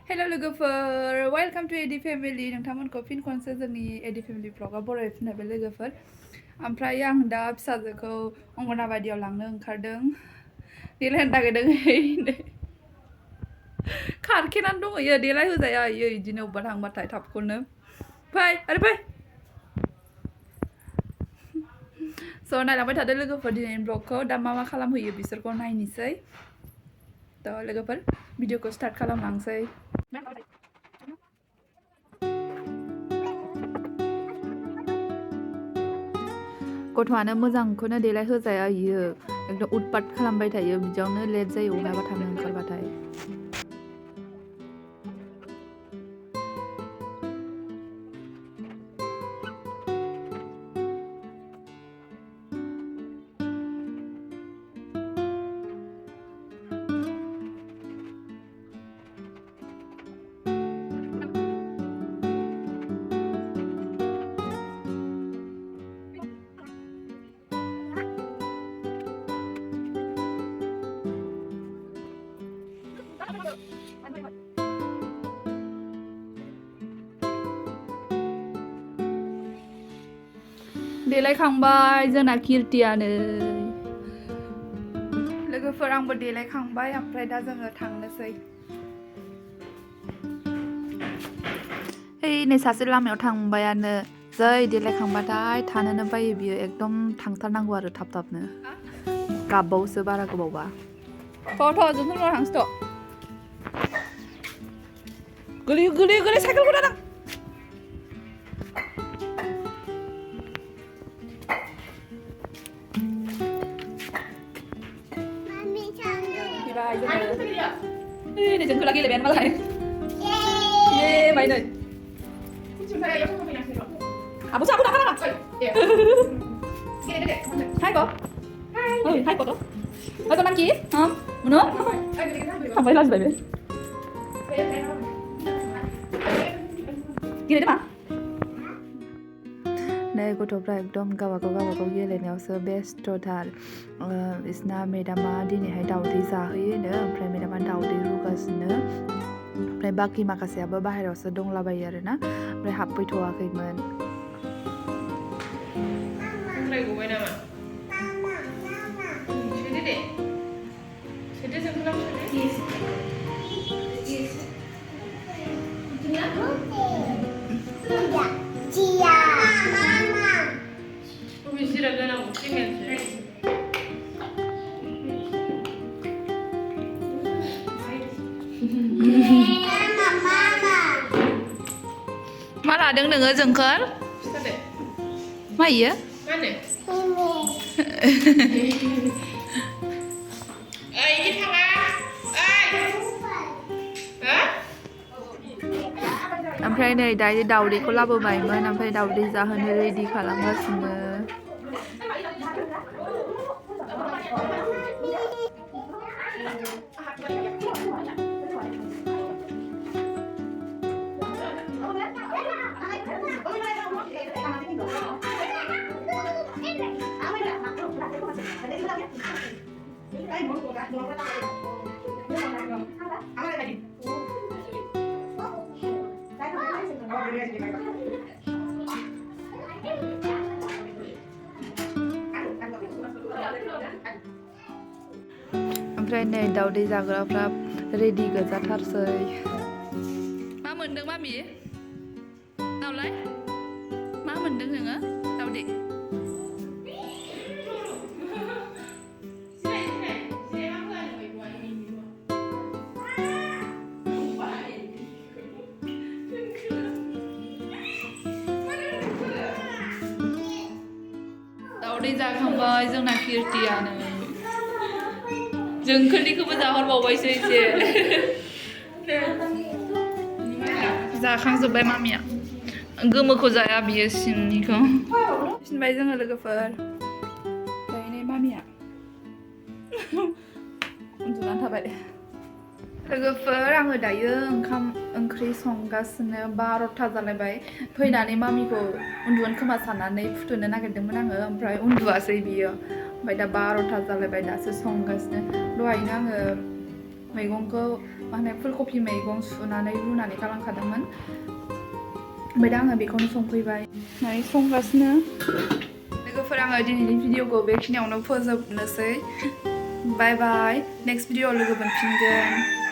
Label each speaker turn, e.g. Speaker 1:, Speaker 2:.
Speaker 1: Hello लोगोफोर welcome to AD family नोंथांमोनखौ फिन खनसे जोंनि AD family vlogआव बरायफिनबाय लोगोफोर ओमफ्राय आं दा फिसाजोखौ अंगनाबादियाव लांनो ओंखारदों देलायनो नागिरदों खारखेनानै दंहैयो देलाय होजाया इयो इदिनो अबबा थांबाथाय थाबखौनो फै आरो फै स' नायलांबाय थादो लोगोफोर दिनैनि ब्लगखौ दा मा खालामहैयो बिसोरखौ नायनोसै थ' लोगोफोर भिडिअखौ स्टार्ट खालामलांसै गथ'आनो मोजांखौनो देलाय होजाया इयो एकदम उतपात खालामबाय थायो बिदियावनो लेट जायो बहाबा थांनो ओंखारबाथाय देलायखांबाय जोंना कीर्तियानो लोगोफोर आंबो देलायखांबाय ओमफ्राय दा जोङो थांनोसै नै सासे लामायाव थांबायानो जै देलायखांबाथाय थानोनो बायो बियो एकदम थांथारनांगौ आरो थाब थाबनो गाबबावसो बारा गोबावबा थ' जों थांसै थ' गोलै साइकेलखौ दादां Ini jengkel lagi lebihan malah. Yeay, main deh. Abu aku nak apa? Hai kok. Hai kok. Hai kok nangki? Mana? Sampai lagi baby. Gini deh mah. नै गथ'फ्रा एकदम गावबागाव गेलेनायावसो बेस्थ'थार बिसना मेदामा दिनैहाय दावदै जाहोयोनो ओमफ्राय मेदामा दावदै रुगासिनो ओमफ्राय बाखि माखासेयाबो बाहेरायावसो दंलाबायो आरोना ओमफ्राय हाबफैथ'वाखैमोन मा लादों नोङो जोंखोल मा इयो ओमफ्राय नै दायो दावदैखौ लाबोबायमोन ओमफ्राय दावदै जाहोनो रेडि खालामगासिनो ओमफ्राय नै दावदै जाग्राफ्रा रेडि गोजाथारसै मा मोनदों मामि दावलाय मा मोनदों नोङो दावदै दावदै जाखांबाय जोंना कीर्तियानो जोंखोलनिखौबो जाहरबावबायसो एसे जाखांजोब्बाय मामिया गोमोखौ जाया बियो सिंनिखौ फिनबाय जोङो लोगोफोर दायो मामिया उन्दुनानै थाबाय लोगोफोर आङो दायो ओंखाम ओंख्रि संगासिनो 12ता जालायबाय फैनानै मामिखौ उन्दुगोन खोमा साननानै फुथुनो नागिरदोंमोन आङो ओमफ्राय उन्दुआसै बियो ओमफ्राय दा 12ता जालायबाय दासो संगासिनो दहायनो आङो मैगंखौ मा होनो फुलकबि मैगं सुनानै रुनानै गालांखादोंमोन ओमफ्राय दा आङो बेखौनो संफैबाय माने संगासिनो लोगोफोर आङो दिनैनि भिडिअखौ बेखिनियावनो फोजोबनोसै बाय बाय नेक्स्ट भिडिअआव लोगो मोनफिनगोन